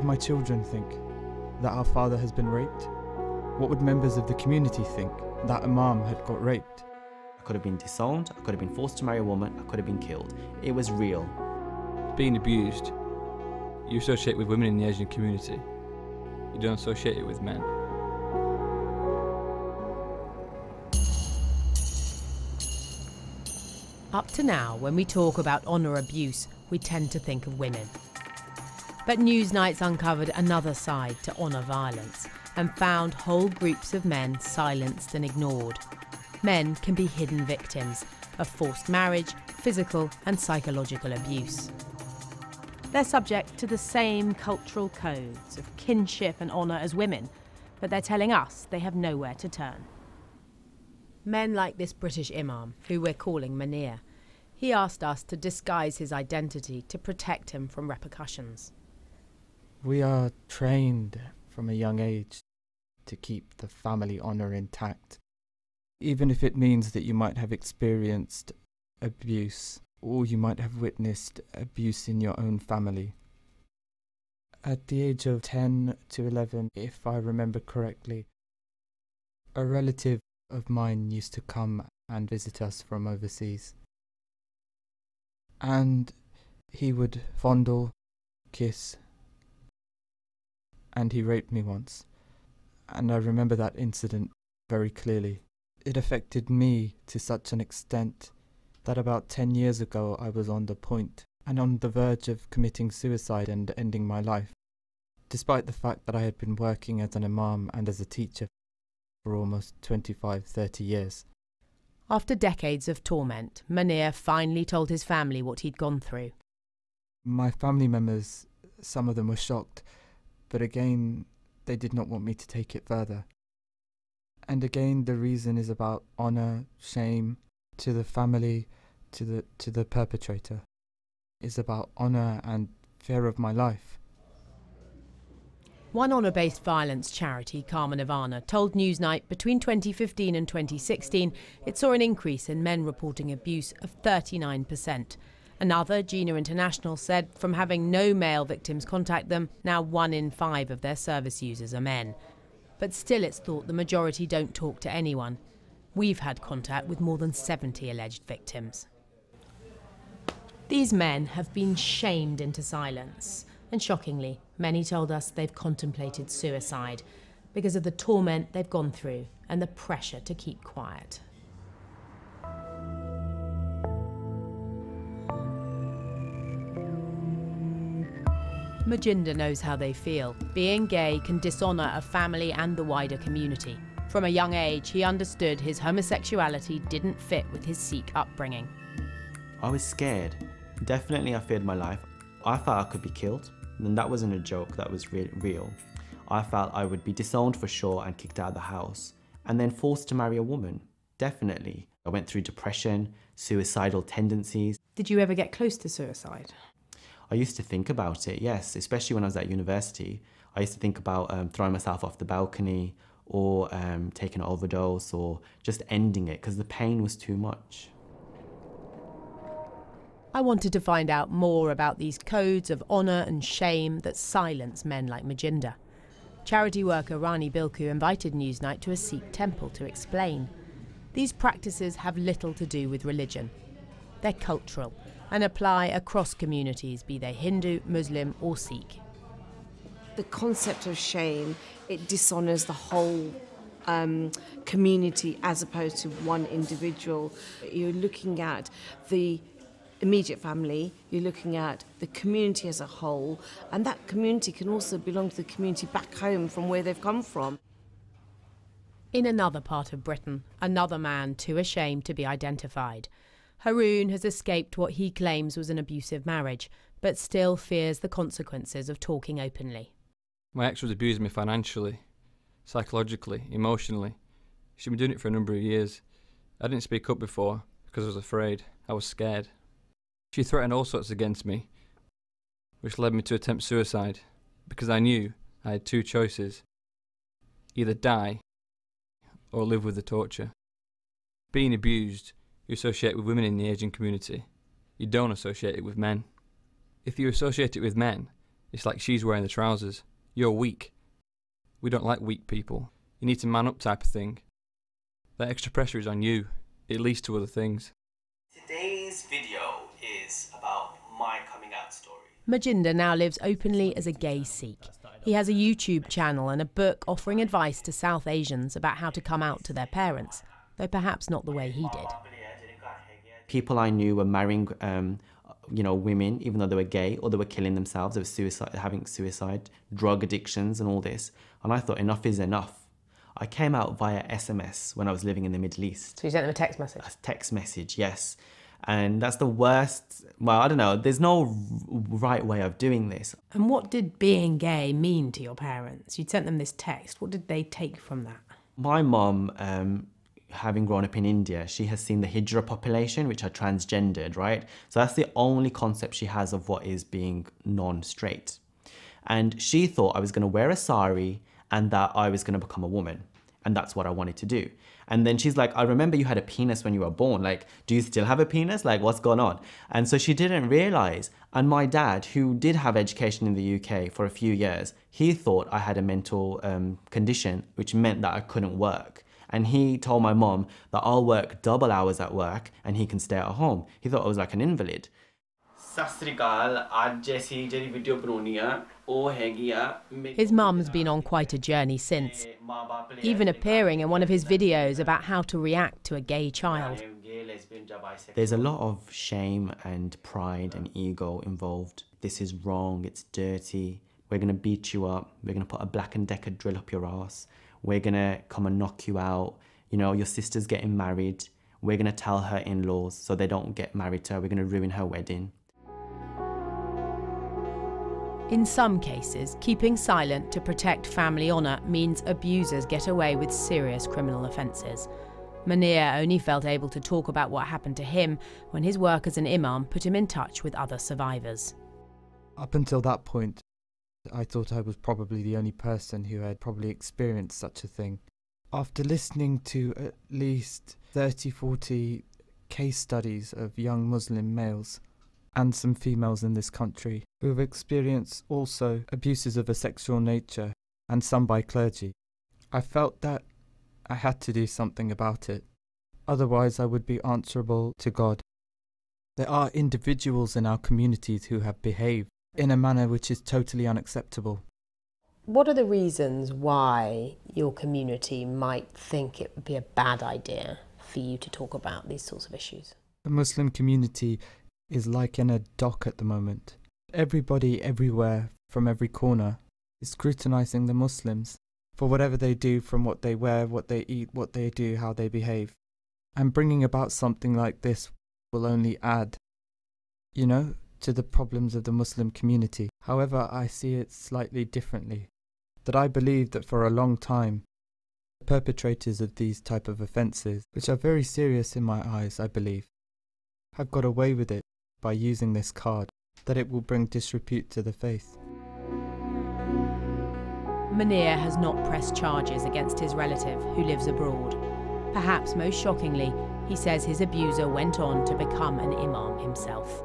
would my children think? That our father has been raped? What would members of the community think? That Imam had got raped? I could have been disowned, I could have been forced to marry a woman, I could have been killed. It was real. Being abused, you associate with women in the Asian community. You don't associate it with men. Up to now, when we talk about honour abuse, we tend to think of women. But Newsnight's uncovered another side to honour violence and found whole groups of men silenced and ignored. Men can be hidden victims of forced marriage, physical and psychological abuse. They're subject to the same cultural codes of kinship and honour as women, but they're telling us they have nowhere to turn. Men like this British imam, who we're calling Munir, he asked us to disguise his identity to protect him from repercussions. We are trained from a young age to keep the family honour intact, even if it means that you might have experienced abuse or you might have witnessed abuse in your own family. At the age of 10 to 11, if I remember correctly, a relative of mine used to come and visit us from overseas. And he would fondle, kiss, and he raped me once. And I remember that incident very clearly. It affected me to such an extent that about 10 years ago I was on the point and on the verge of committing suicide and ending my life, despite the fact that I had been working as an imam and as a teacher for almost 25-30 years. After decades of torment, Munir finally told his family what he'd gone through. My family members, some of them were shocked, but again, they did not want me to take it further. And again, the reason is about honour, shame, to the family, to the perpetrator. It's about honour and fear of my life. One honour-based violence charity, Karma Nirvana, told Newsnight between 2015 and 2016 it saw an increase in men reporting abuse of 39%. Another, Jeena International, said from having no male victims contact them, now 1 in 5 of their service users are men. But still it's thought the majority don't talk to anyone. We've had contact with more than 70 alleged victims. These men have been shamed into silence. And shockingly, many told us they've contemplated suicide because of the torment they've gone through and the pressure to keep quiet. Manjinder knows how they feel. Being gay can dishonour a family and the wider community. From a young age, he understood his homosexuality didn't fit with his Sikh upbringing. I was scared. Definitely I feared my life. I thought I could be killed. And that wasn't a joke, that was real. I felt I would be disowned for sure and kicked out of the house. And then forced to marry a woman. Definitely. I went through depression, suicidal tendencies. Did you ever get close to suicide? I used to think about it, yes, especially when I was at university. I used to think about throwing myself off the balcony or taking an overdose or just ending it because the pain was too much. I wanted to find out more about these codes of honour and shame that silence men like Manjinder. Charity worker Rani Bilku invited Newsnight to a Sikh temple to explain. These practices have little to do with religion. They're cultural and apply across communities, be they Hindu, Muslim or Sikh. The concept of shame, it dishonours the whole community as opposed to one individual. You're looking at the immediate family, you're looking at the community as a whole, and that community can also belong to the community back home from where they've come from. In another part of Britain, another man too ashamed to be identified. Horon has escaped what he claims was an abusive marriage, but still fears the consequences of talking openly. My ex was abusing me financially, psychologically, emotionally. She'd been doing it for a number of years. I didn't speak up before because I was afraid. I was scared. She threatened all sorts against me, which led me to attempt suicide because I knew I had two choices: either die or live with the torture. Being abused, you associate with women in the Asian community. You don't associate it with men. If you associate it with men, It's like she's wearing the trousers. You're weak. We don't like weak people. You need to man up type of thing. That extra pressure is on you. It leads to other things. Today's video is about my coming out story. Manjinder now lives openly as a gay Sikh. He has a YouTube channel and a book offering advice to South Asians about how to come out to their parents, though perhaps not the way he did. People I knew were marrying, women, even though they were gay, or they were killing themselves, they were having suicide, drug addictions and all this. And I thought, enough is enough. I came out via SMS when I was living in the Middle East. So you sent them a text message? A text message, yes. And that's the worst. Well, I don't know. There's no right way of doing this. And what did being gay mean to your parents? You'd sent them this text. What did they take from that? My mum, having grown up in India, she has seen the Hijra population, which are transgendered, right? So that's the only concept she has of what is being non-straight. And she thought I was going to wear a sari and that I was going to become a woman. And that's what I wanted to do. And then she's like, I remember you had a penis when you were born. Like, do you still have a penis? Like, what's going on? And so she didn't realize. And my dad, who did have education in the UK for a few years, he thought I had a mental condition, which meant that I couldn't work. And he told my mom that I'll work double hours at work and he can stay at home. He thought I was like an invalid. His mum's been on quite a journey since, even appearing in one of his videos about how to react to a gay child. There's a lot of shame and pride and ego involved. This is wrong, it's dirty, we're going to beat you up, we're going to put a Black & Decker drill up your ass, we're going to come and knock you out, your sister's getting married, we're going to tell her in-laws so they don't get married to her, we're going to ruin her wedding. In some cases, keeping silent to protect family honour means abusers get away with serious criminal offences. Munir only felt able to talk about what happened to him when his work as an imam put him in touch with other survivors. Up until that point, I thought I was probably the only person who had probably experienced such a thing. After listening to at least 30-40 case studies of young Muslim males and some females in this country who have experienced also abuses of a sexual nature, and some by clergy, I felt that I had to do something about it. Otherwise I would be answerable to God. There are individuals in our communities who have behaved in a manner which is totally unacceptable. What are the reasons why your community might think it would be a bad idea for you to talk about these sorts of issues? The Muslim community is like in a dock at the moment. Everybody everywhere from every corner is scrutinizing the Muslims for whatever they do, from what they wear, what they eat, what they do, how they behave. And bringing about something like this will only add, to the problems of the Muslim community. However, I see it slightly differently. That I believe that for a long time, the perpetrators of these type of offences, which are very serious in my eyes, I believe, have got away with it by using this card, that it will bring disrepute to the faith. Munir has not pressed charges against his relative who lives abroad. Perhaps most shockingly, he says his abuser went on to become an imam himself.